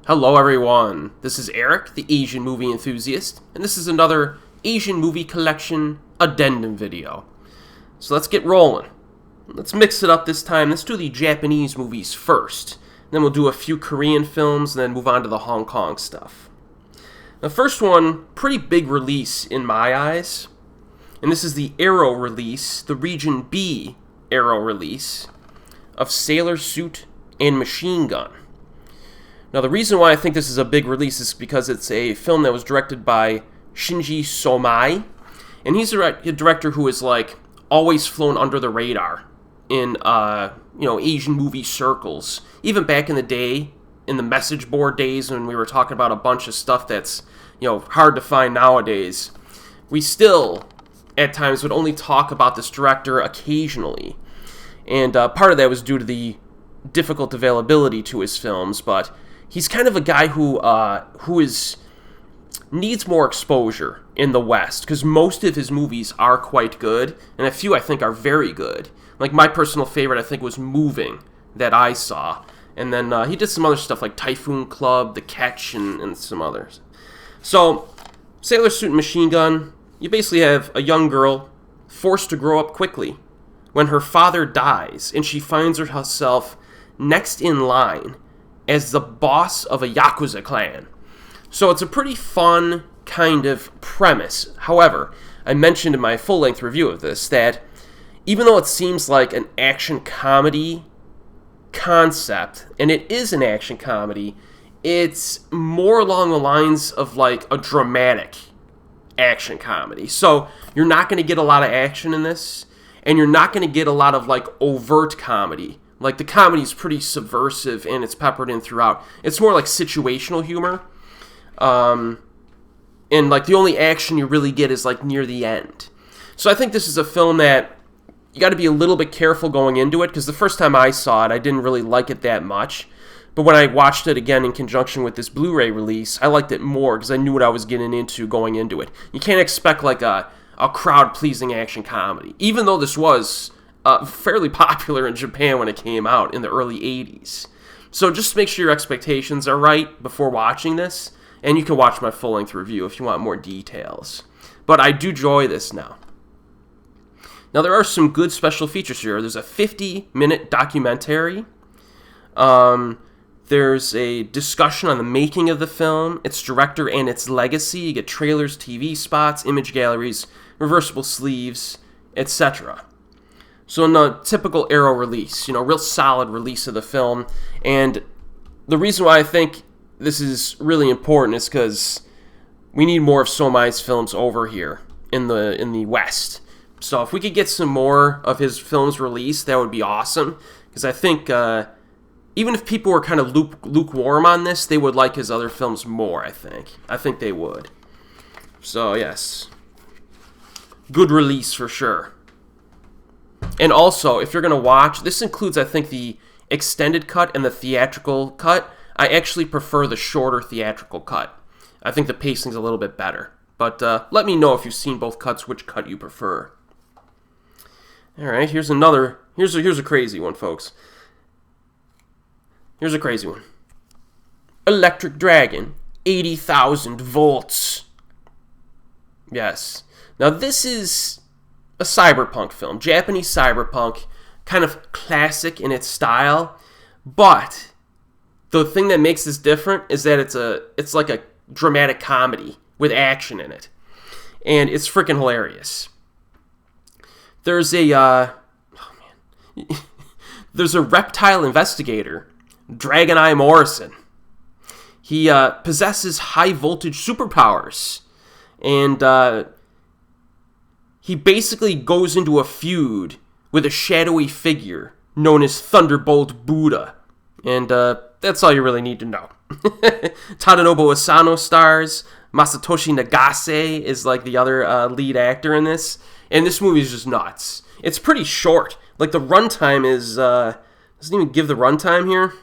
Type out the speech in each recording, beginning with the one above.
Hello everyone, this is Erik, the Asian movie enthusiast, and this is another Asian movie collection addendum video. So let's get rolling. Let's mix it up this time. Let's do the Japanese movies first. Then we'll do a few Korean films and then move on to the Hong Kong stuff. The first one, pretty big release in my eyes. And this is the Arrow release, the Region B Arrow release of Sailor Suit and Machine Gun. Now, the reason why I think this is a big release is because it's a film that was directed by Shinji Somai, and he's a director who is like always flown under the radar in Asian movie circles. Even back in the day, in the message board days when we were talking about a bunch of stuff that's hard to find nowadays, we still at times would only talk about this director occasionally, and part of that was due to the difficult availability to his films, but he's kind of a guy who needs more exposure in the West, because most of his movies are quite good, and a few I think are very good. Like my personal favorite, I think, was Moving, that I saw, and then he did some other stuff like Typhoon Club, The Catch, and some others. So, Sailor Suit and Machine Gun, you basically have a young girl forced to grow up quickly when her father dies, and she finds herself next in line as the boss of a Yakuza clan. So it's a pretty fun kind of premise. However, I mentioned in my full-length review of this that even though it seems like an action comedy concept, and it is an action comedy, it's more along the lines of like a dramatic action comedy. So you're not going to get a lot of action in this, and you're not going to get a lot of like overt comedy. Like, the comedy is pretty subversive, and it's peppered in throughout. It's more like situational humor. And, like, the only action you really get is, like, near the end. So I think this is a film that you got to be a little bit careful going into it, because the first time I saw it, I didn't really like it that much. But when I watched it again in conjunction with this Blu-ray release, I liked it more, because I knew what I was getting into going into it. You can't expect, like, a crowd-pleasing action comedy, even though this was fairly popular in Japan when it came out in the early 80s. So just make sure your expectations are right before watching this, and you can watch my full-length review if you want more details. But I do enjoy this now. Now, there are some good special features here. There's a 50-minute documentary. There's a discussion on the making of the film, its director, and its legacy. You get trailers, TV spots, image galleries, reversible sleeves, etc. So in a typical Arrow release, real solid release of the film. And the reason why I think this is really important is because we need more of Somai's films over here in the West. So if we could get some more of his films released, that would be awesome. Because I think even if people were kind of lukewarm on this, they would like his other films more, I think. I think they would. So yes, good release for sure. And also, if you're going to watch, this includes, I think, the extended cut and the theatrical cut. I actually prefer the shorter theatrical cut. I think the pacing's a little bit better. But let me know if you've seen both cuts, which cut you prefer. Alright, here's a crazy one, folks. Here's a crazy one. Electric Dragon, 80,000 volts. Yes. Now, this is a cyberpunk film, Japanese cyberpunk, kind of classic in its style, but the thing that makes this different is that it's like a dramatic comedy with action in it, and it's freaking hilarious. There's a there's a reptile investigator, Dragon Eye Morrison. He possesses high voltage superpowers, and he basically goes into a feud with a shadowy figure known as Thunderbolt Buddha. And that's all you really need to know. Tadanobu Asano stars. Masatoshi Nagase is like the other lead actor in this. And this movie is just nuts. It's pretty short. Like, the runtime is doesn't even give the runtime here.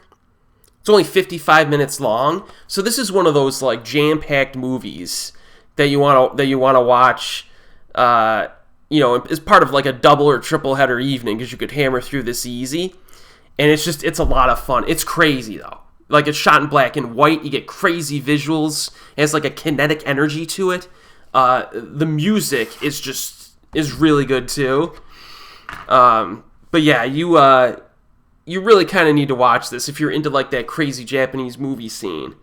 It's only 55 minutes long. So this is one of those like jam-packed movies that you want to watch as part of like a double or triple header evening, because you could hammer through this easy. And it's a lot of fun. It's crazy, though. like it's shot in black and white. You get crazy visuals. It has like a kinetic energy to it. The music is really good too. But yeah, you really kind of need to watch this if you're into like that crazy Japanese movie scene.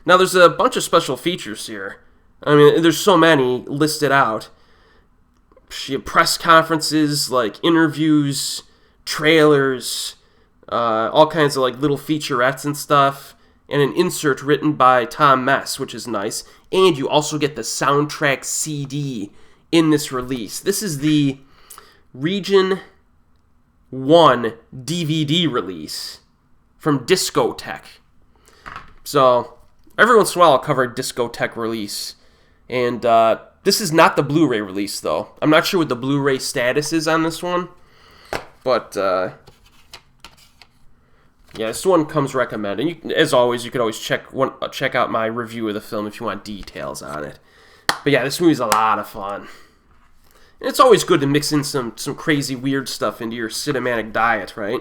Now there's a bunch of special features here. I mean, there's so many listed out. Press conferences, like interviews, trailers, all kinds of like little featurettes and stuff, and an insert written by Tom Mess, which is nice. And you also get the soundtrack CD in this release. This is the Region 1 DVD release from Discotheque. So every once in a while I'll cover a Discotheque release. And this is not the Blu-ray release, though. I'm not sure what the Blu-ray status is on this one. But, yeah, this one comes recommended. And as always, you could always check out my review of the film if you want details on it. But yeah, this movie's a lot of fun. And it's always good to mix in some crazy weird stuff into your cinematic diet, right?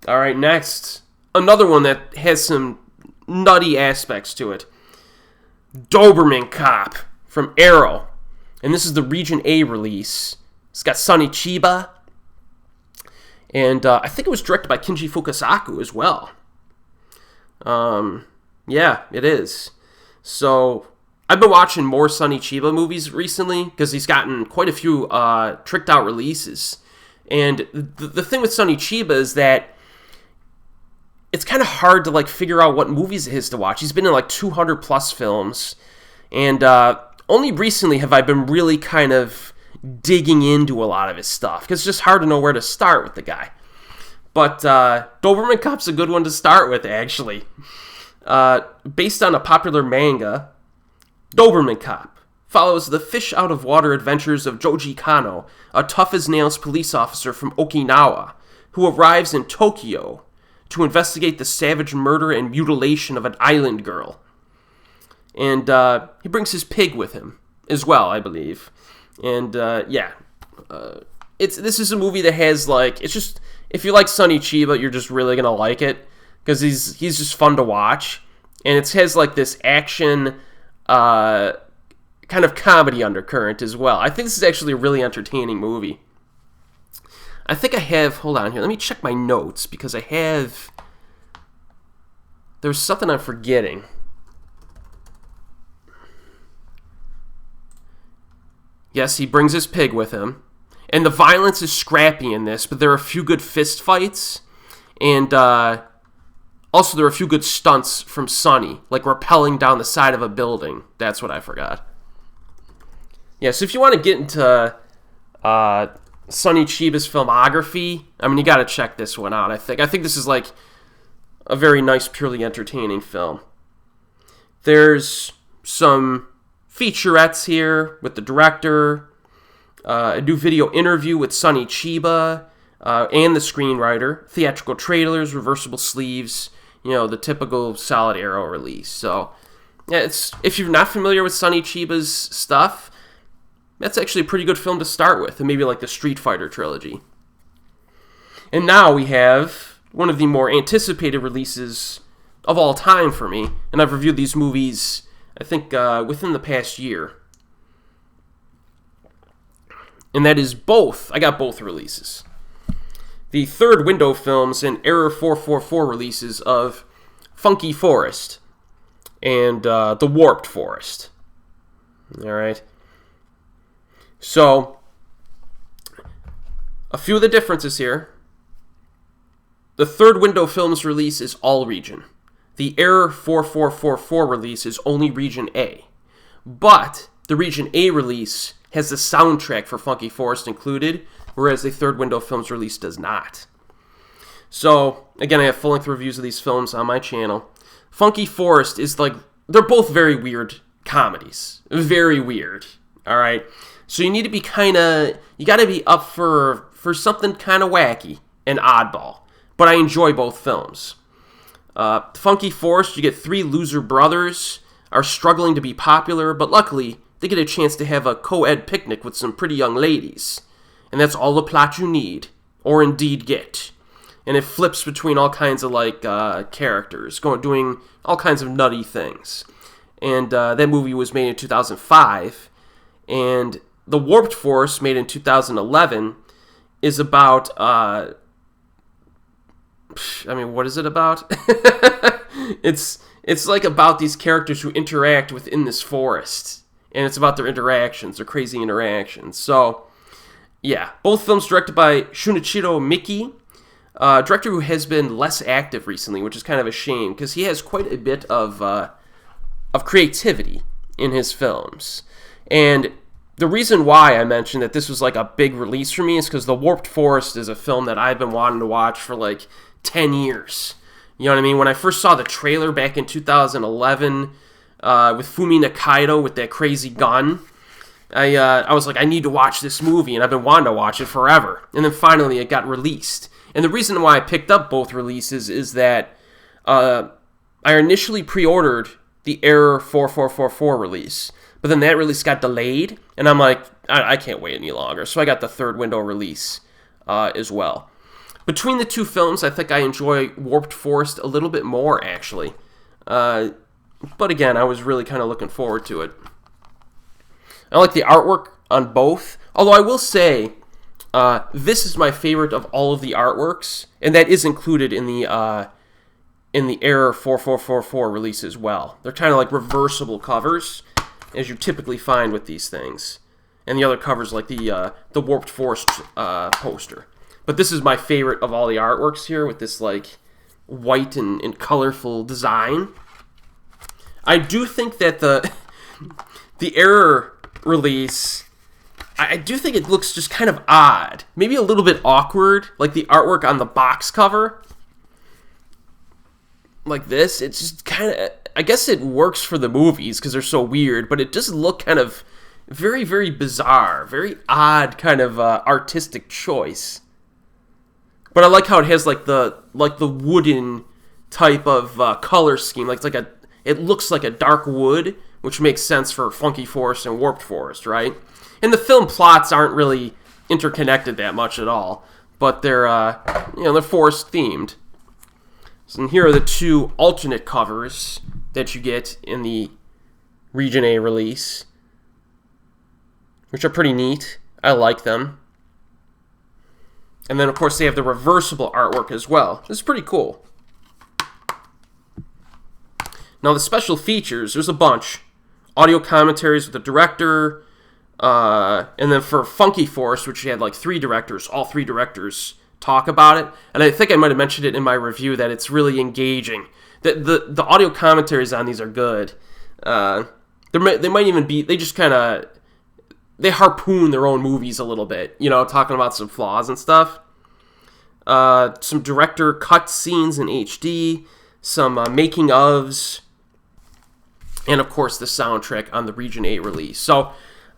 Alright, next. Another one that has some nutty aspects to it. Doberman Cop from Arrow. And this is the Region A release. It's got Sonny Chiba. And I think it was directed by Kinji Fukasaku as well. Yeah, it is. So, I've been watching more Sonny Chiba movies recently because he's gotten quite a few tricked out releases. And the thing with Sonny Chiba is that it's kind of hard to like figure out what movies it is to watch. He's been in like 200 plus films, and only recently have I been really kind of digging into a lot of his stuff because it's just hard to know where to start with the guy. But Doberman Cop's a good one to start with, actually. Based on a popular manga, Doberman Cop follows the fish-out-of-water adventures of Joji Kano, a tough-as-nails police officer from Okinawa, who arrives in Tokyo to investigate the savage murder and mutilation of an island girl. And he brings his pig with him as well, I believe. And yeah, this is a movie that has like, it's just, if you like Sonny Chiba, you're just really gonna like it because he's just fun to watch, and it has like this action kind of comedy undercurrent as well. I think this is actually a really entertaining movie. I think I have, hold on here, let me check my notes, because there's something I'm forgetting. Yes, he brings his pig with him, and the violence is scrappy in this, but there are a few good fist fights, and also there are a few good stunts from Sonny, like rappelling down the side of a building. That's what I forgot. Yeah, so if you want to get into Sonny Chiba's filmography, I mean, you got to check this one out, I think. I think this is like a very nice, purely entertaining film. There's some featurettes here with the director, a new video interview with Sonny Chiba and the screenwriter, theatrical trailers, reversible sleeves, you know, the typical solid Arrow release. So, yeah, if you're not familiar with Sonny Chiba's stuff, that's actually a pretty good film to start with, and maybe like the Street Fighter trilogy. And now we have one of the more anticipated releases of all time for me, and I've reviewed these movies, I think, within the past year. And that is both. I got both releases. The Third Window Films and Error 444 releases of Funky Forest and The Warped Forest. Alright. So, a few of the differences here. The Third Window Films release is all region. The Error 4444 release is only Region A. But the Region A release has the soundtrack for Funky Forest included, whereas the Third Window Films release does not. So, again, I have full-length reviews of these films on my channel. Funky Forest is like, they're both very weird comedies. Very weird. Alright? So you need to be you gotta be up for something kind of wacky and oddball. But I enjoy both films. Funky Forest, you get three loser brothers, are struggling to be popular, but luckily, they get a chance to have a co-ed picnic with some pretty young ladies. and that's all the plot you need, or indeed get. And it flips between all kinds of characters, doing all kinds of nutty things. And that movie was made in 2005, and The Warped Force, made in 2011, is about, what is it about? It's like about these characters who interact within this forest, and it's about their interactions, their crazy interactions. So, yeah, both films directed by Shunichiro Miki, director who has been less active recently, which is kind of a shame, because he has quite a bit of creativity in his films. And the reason why I mentioned that this was like a big release for me is because The Warped Forest is a film that I've been wanting to watch for like 10 years. You know what I mean? When I first saw the trailer back in 2011 with Fumi Nakaido with that crazy gun, I was like, I need to watch this movie, and I've been wanting to watch it forever. And then finally it got released. And the reason why I picked up both releases is that I initially pre-ordered the Error 4444 release, but then that release got delayed, and I'm like, I can't wait any longer. So I got the third window release as well. Between the two films, I think I enjoy Warped Forest a little bit more, actually. But again, I was really kind of looking forward to it. I like the artwork on both, although I will say this is my favorite of all of the artworks, and that is included in the Error 4444 release as well. They're kind of like reversible covers, as you typically find with these things. And the other covers like the Warped Forest poster. But this is my favorite of all the artworks here, with this like white and colorful design. I do think that the Error release, I do think it looks just kind of odd. Maybe a little bit awkward, like the artwork on the box cover. Like this, it's just kind of, I guess it works for the movies because they're so weird, but it does look kind of very, very bizarre, very odd kind of artistic choice. But I like how it has like the wooden type of color scheme. Like it looks like a dark wood, which makes sense for Funky Forest and Warped Forest, right? And the film plots aren't really interconnected that much at all, but they're they're forest themed. So here are the two alternate covers that you get in the Region A release, which are pretty neat. I like them. And then, of course, they have the reversible artwork as well. This is pretty cool. Now, the special features, there's a bunch. Audio commentaries with the director, and then for Funky Forest, which had like 3 directors, all 3 directors talk about it. And I think I might have mentioned it in my review that it's really engaging. The audio commentaries on these are good. They might even be, they just kind of, they harpoon their own movies a little bit, talking about some flaws and stuff. Some director cut scenes in HD, some making ofs, and of course the soundtrack on the Region 8 release. So,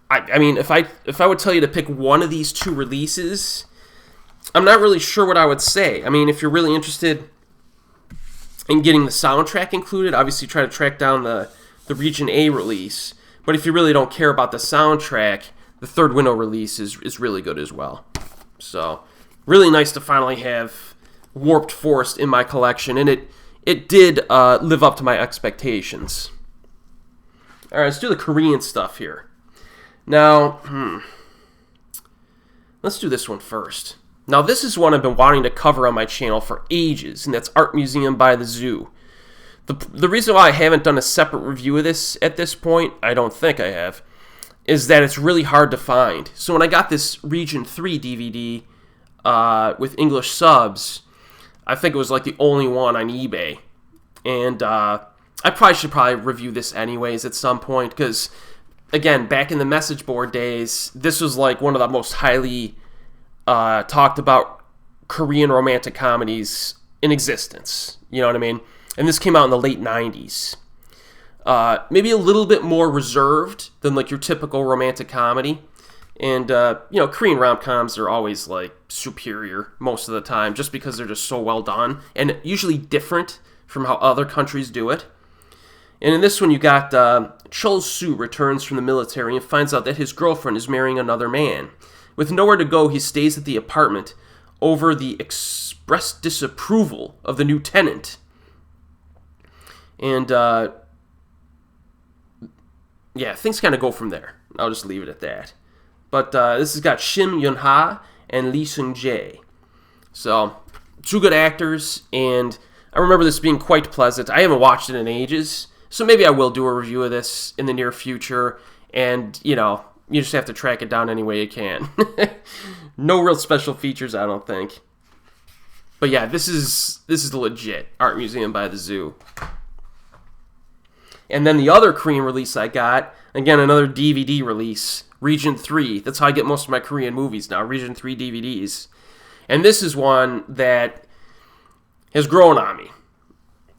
I mean, if I would tell you to pick one of these 2 releases, I'm not really sure what I would say. I mean, if you're really interested in getting the soundtrack included, obviously try to track down the Region A release. But if you really don't care about the soundtrack, the third window release is really good as well. So, really nice to finally have Warped Forest in my collection, and it did live up to my expectations. Alright, let's do the Korean stuff here. Now, let's do this one first. Now, this is one I've been wanting to cover on my channel for ages, and that's Art Museum by the Zoo. The reason why I haven't done a separate review of this at this point, I don't think I have, is that it's really hard to find. So when I got this Region 3 DVD with English subs, I think it was like the only one on eBay. And I should review this anyways at some point, because, again, back in the message board days, this was like one of the most highly talked about Korean romantic comedies in existence. You know what I mean? And this came out in the late 90s. Maybe a little bit more reserved than like your typical romantic comedy. And, Korean rom-coms are always like superior most of the time just because they're just so well done and usually different from how other countries do it. And in this one, you got Chol Soo returns from the military and finds out that his girlfriend is marrying another man, With nowhere to go, he stays at the apartment over the express disapproval of the new tenant. And, yeah, things kind of go from there. I'll just leave it at that. But this has got Shim Yun-ha and Lee Seung-jae. So, two good actors, and I remember this being quite pleasant. I haven't watched it in ages, so maybe I will do a review of this in the near future, and, you know, you just have to track it down any way you can. No real special features, I don't think. But yeah, this is the legit art museum by the zoo. And then the other Korean release I got, again, another DVD release, Region 3. That's how I get most of my Korean movies now, Region 3 DVDs. And this is one that has grown on me.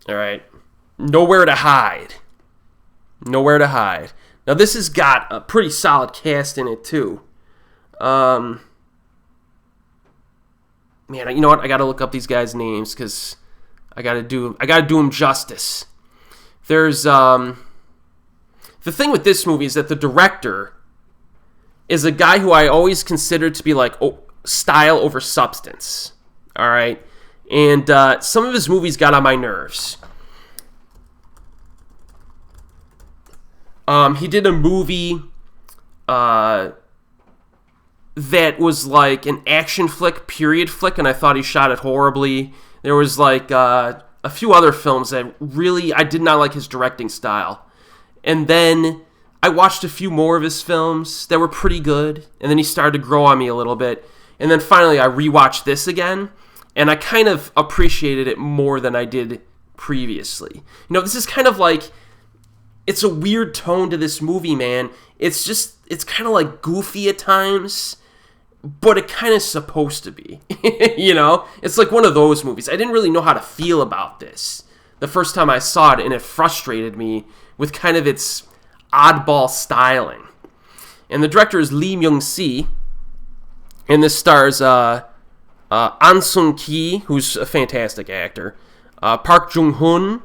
All right? Nowhere to Hide. Nowhere to Hide. Now, this has got a pretty solid cast in it, too. Man, you know what? I got to look up these guys' names because I got to do them justice. There's the thing with this movie is that the director is a guy who I always considered to be like style over substance. All right, and some of his movies got on my nerves. He did a movie that was like an action flick, period flick, and I thought he shot it horribly. There was like a few other films that really, I did not like his directing style. And then I watched a few more of his films that were pretty good, and then he started to grow on me a little bit. And then finally I rewatched this again, and I kind of appreciated it more than I did previously. You know, this is kind of like, it's a weird tone to this movie, man. It's kind of like goofy at times, but it kind of supposed to be. You know? It's like one of those movies. I didn't really know how to feel about this the first time I saw it, and it frustrated me with kind of its oddball styling. And the director is Lee Myung-si, and this stars An Sung-ki, who's a fantastic actor, Park Jung-hoon,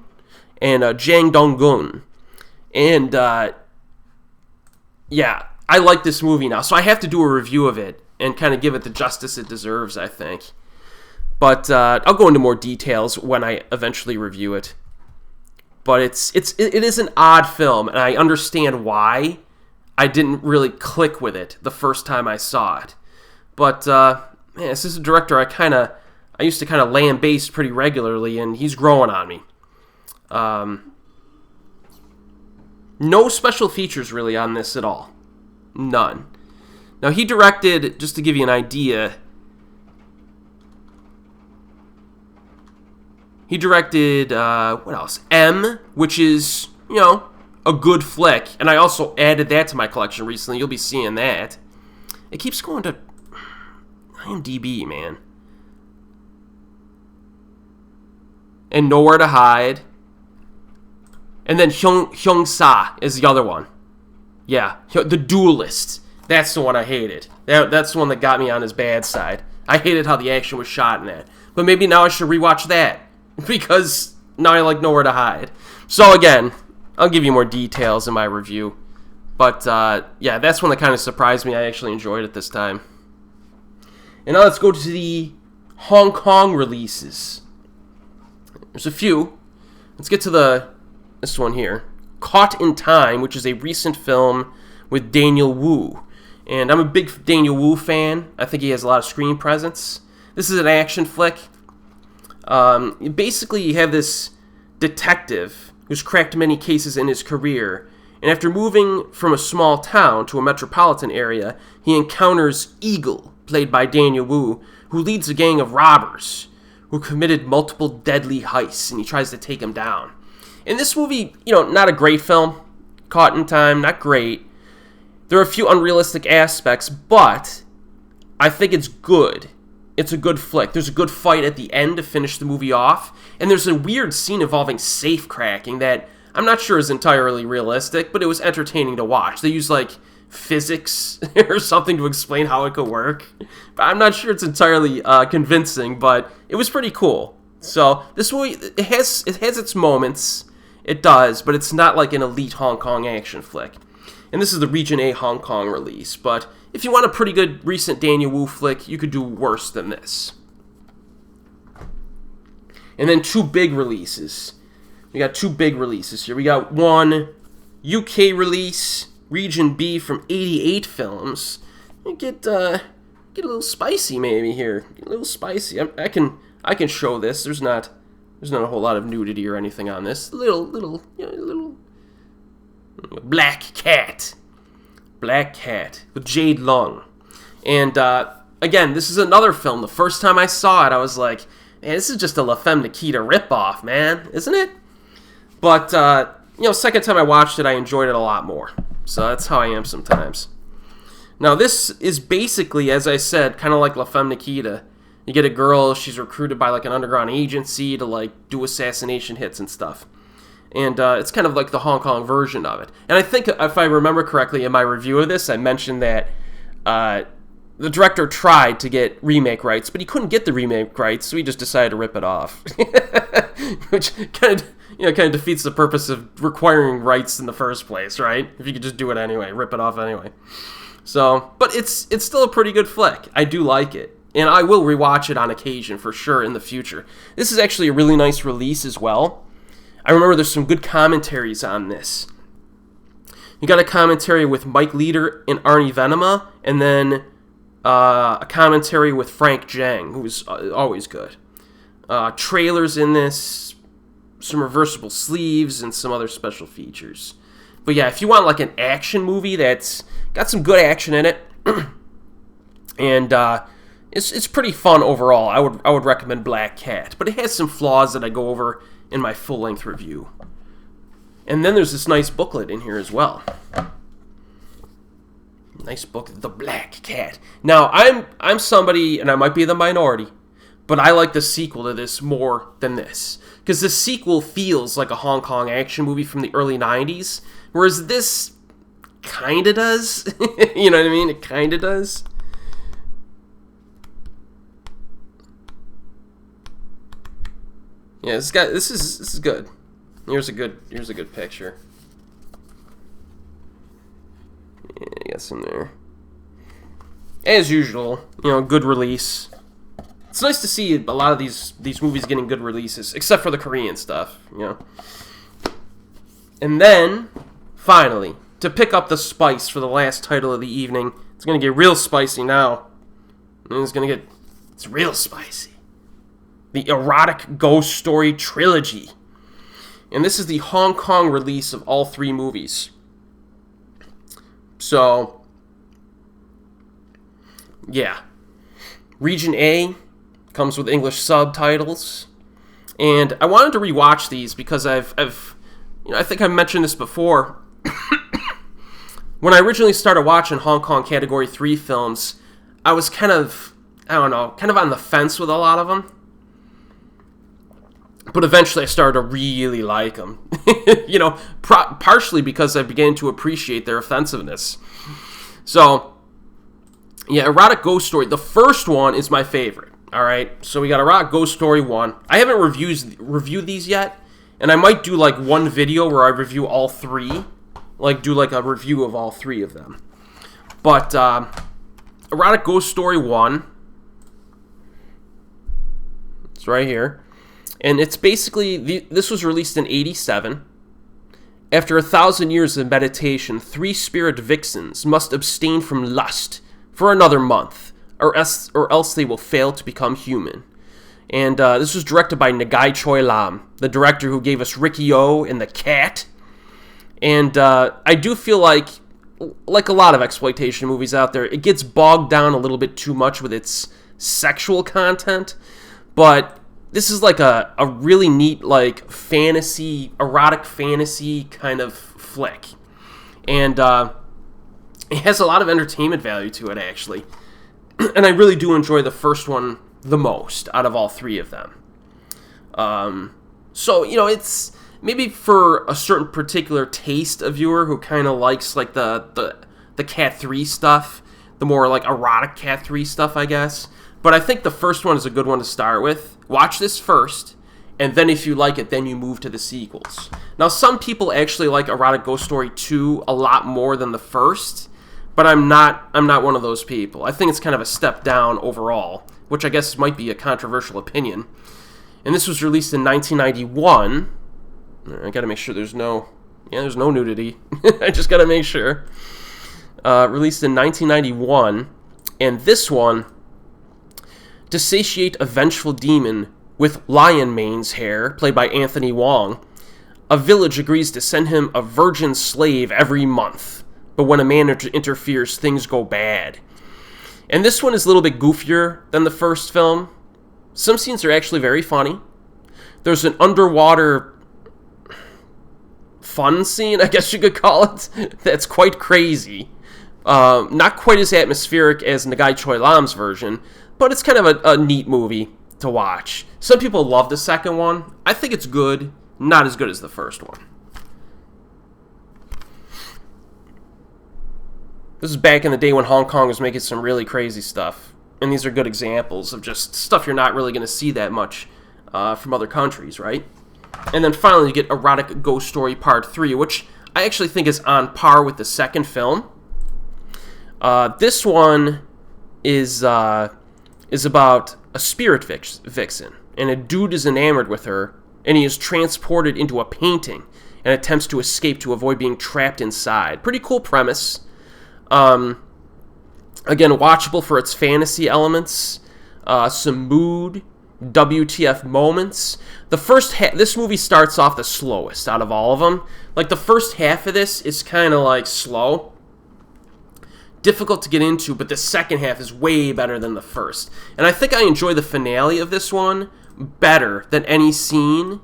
and Jang Dong-gun. And, yeah, I like this movie now, so I have to do a review of it and kind of give it the justice it deserves, I think. But I'll go into more details when I eventually review it. But it is an odd film, and I understand why I didn't really click with it the first time I saw it. But man, this is a director I used to kind of lambaste pretty regularly, and he's growing on me. No special features really on this at all. None. Now, he directed, just to give you an idea, he directed, what else? M, which is, you know, a good flick. And I also added that to my collection recently. You'll be seeing that. It keeps going to IMDb, man. And Nowhere to Hide. And then Hyung-sa is the other one. Yeah, The Duelist. That's the one I hated. That's the one that got me on his bad side. I hated how the action was shot in that. But maybe now I should rewatch that, because now I like Nowhere to Hide. So again, I'll give you more details in my review. But yeah, that's one that kind of surprised me. I actually enjoyed it this time. And now let's go to the Hong Kong releases. There's a few. Let's get to this one here. Caught in Time, which is a recent film with Daniel Wu. And I'm a big Daniel Wu fan. I think he has a lot of screen presence. This is an action flick. Basically, you have this detective who's cracked many cases in his career. And after moving from a small town to a metropolitan area, he encounters Eagle, played by Daniel Wu, who leads a gang of robbers who committed multiple deadly heists, and he tries to take them down. In this movie, you know, not a great film. Caught in Time, not great. There are a few unrealistic aspects, but I think it's good. It's a good flick. There's a good fight at the end to finish the movie off, and there's a weird scene involving safe cracking that I'm not sure is entirely realistic, but it was entertaining to watch. They use, like, physics or something to explain how it could work. But I'm not sure it's entirely convincing, but it was pretty cool. So this movie, it has its moments. It does, but it's not like an elite Hong Kong action flick. And this is the Region A Hong Kong release, but if you want a pretty good recent Daniel Wu flick, you could do worse than this. And then 2 big releases. We got 2 big releases here. We got one UK release, Region B from 88 Films. You get a little spicy maybe here. Get a little spicy. I can show this. There's not a whole lot of nudity or anything on this. Little Black Cat with Jade Lung. And again, this is another film. The first time I saw it, I was like, man, this is just a La Femme Nikita ripoff, man, isn't it? But second time I watched it, I enjoyed it a lot more. So that's how I am sometimes. Now, this is basically, as I said, kind of like La Femme Nikita. You get a girl, she's recruited by like an underground agency to like do assassination hits and stuff. And it's kind of like the Hong Kong version of it. And I think, if I remember correctly, in my review of this, I mentioned that the director tried to get remake rights, but he couldn't get the remake rights, so he just decided to rip it off. Which kind of defeats the purpose of requiring rights in the first place, right? If you could just do it anyway, rip it off anyway. So, but it's still a pretty good flick. I do like it. And I will rewatch it on occasion for sure in the future. This is actually a really nice release as well. I remember there's some good commentaries on this. You got a commentary with Mike Leader and Arnie Venema, and then a commentary with Frank Zhang, who's always good. Trailers in this, some reversible sleeves, and some other special features. But yeah, if you want like an action movie that's got some good action in it, and it's pretty fun overall, I would recommend Black Cat. But it has some flaws that I go over in my full-length review. And then there's this nice booklet in here as well. Nice book, The Black Cat. Now, I'm somebody, and I might be the minority, but I like the sequel to this more than this. Because the sequel feels like a Hong Kong action movie from the early 90s, whereas this kind of does. You know what I mean? It kind of does. Yeah, this is good. Here's a good picture. Yeah, I guess in there. As usual, good release. It's nice to see a lot of these movies getting good releases, except for the Korean stuff, And then, finally, to pick up the spice for the last title of the evening, it's gonna get real spicy now. It's real spicy. The Erotic Ghost Story Trilogy. And this is the Hong Kong release of all 3 movies. So, yeah. Region A comes with English subtitles. And I wanted to rewatch these because I think I mentioned this before. When I originally started watching Hong Kong Category 3 films, I was kind of on the fence with a lot of them. But eventually I started to really like them. Partially because I began to appreciate their offensive-ness. So, yeah, Erotic Ghost Story. The first one is my favorite. Alright, so we got Erotic Ghost Story 1. I haven't reviewed these yet. And I might do like one video where I review all 3. Like do like a review of all 3 of them. But Erotic Ghost Story 1. It's right here. And it's basically, this was released in 87. After 1,000 years of meditation, 3 spirit vixens must abstain from lust for another month, or else they will fail to become human. And this was directed by Nagai Choi Lam, the director who gave us Ricky-O and The Cat. And I do feel like a lot of exploitation movies out there, it gets bogged down a little bit too much with its sexual content, but this is like a really neat, like, erotic fantasy kind of flick. And it has a lot of entertainment value to it, actually. And I really do enjoy the first one the most out of all 3 of them. So, it's maybe for a certain particular taste of viewer who kind of likes, like, the Cat 3 stuff, the more, like, erotic Cat 3 stuff, I guess. But I think the first one is a good one to start with. Watch this first, and then if you like it, then you move to the sequels. Now, some people actually like Erotic Ghost Story 2 a lot more than the first, but I'm not one of those people. I think it's kind of a step down overall, which I guess might be a controversial opinion. And this was released in 1991. I gotta make sure there's no nudity. I just gotta make sure. Released in 1991, and this one, to satiate a vengeful demon with lion mane's hair, played by Anthony Wong, a village agrees to send him a virgin slave every month. But when a man interferes, things go bad. And this one is a little bit goofier than the first film. Some scenes are actually very funny. There's an underwater fun scene, I guess you could call it, that's quite crazy. Not quite as atmospheric as Nagai Choi Lam's version, but it's kind of a neat movie to watch. Some people love the second one. I think it's good, not as good as the first one. This is back in the day when Hong Kong was making some really crazy stuff. And these are good examples of just stuff you're not really going to see that much from other countries, right? And then finally you get Erotic Ghost Story Part 3, which I actually think is on par with the second film. This one is about a spirit vixen, and a dude is enamored with her, and he is transported into a painting and attempts to escape to avoid being trapped inside. Pretty cool premise. Again, watchable for its fantasy elements, some mood, WTF moments. The first this movie starts off the slowest out of all of them. Like, the first half of this is kind of like slow, difficult to get into, but the second half is way better than the first. And I think I enjoy the finale of this one better than any scene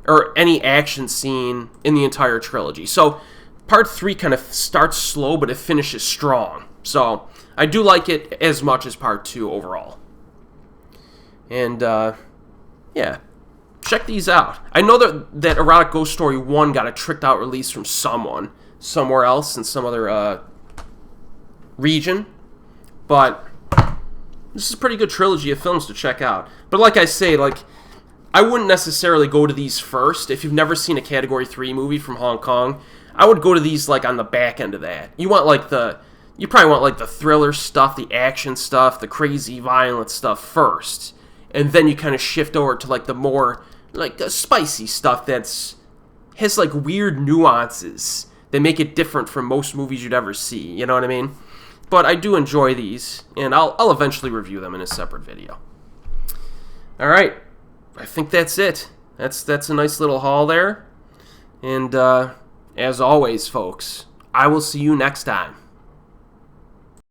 or any action scene in the entire trilogy. So Part 3 kind of starts slow, but it finishes strong. So I do like it as much as Part 2 overall. And, yeah, check these out. I know that Erotic Ghost Story 1 got a tricked out release from someone, somewhere else in some other region. But this is a pretty good trilogy of films to check out. But like I say, like, I wouldn't necessarily go to these first. If you've never seen a Category 3 movie from Hong Kong, I would go to these like on the back end of that. You probably want like the thriller stuff, the action stuff, the crazy violent stuff first. And then you kind of shift over to like the more like spicy stuff has like weird nuances that make it different from most movies you'd ever see. You know what I mean? But I do enjoy these, and I'll eventually review them in a separate video. All right, I think that's it. That's a nice little haul there. And as always, folks, I will see you next time.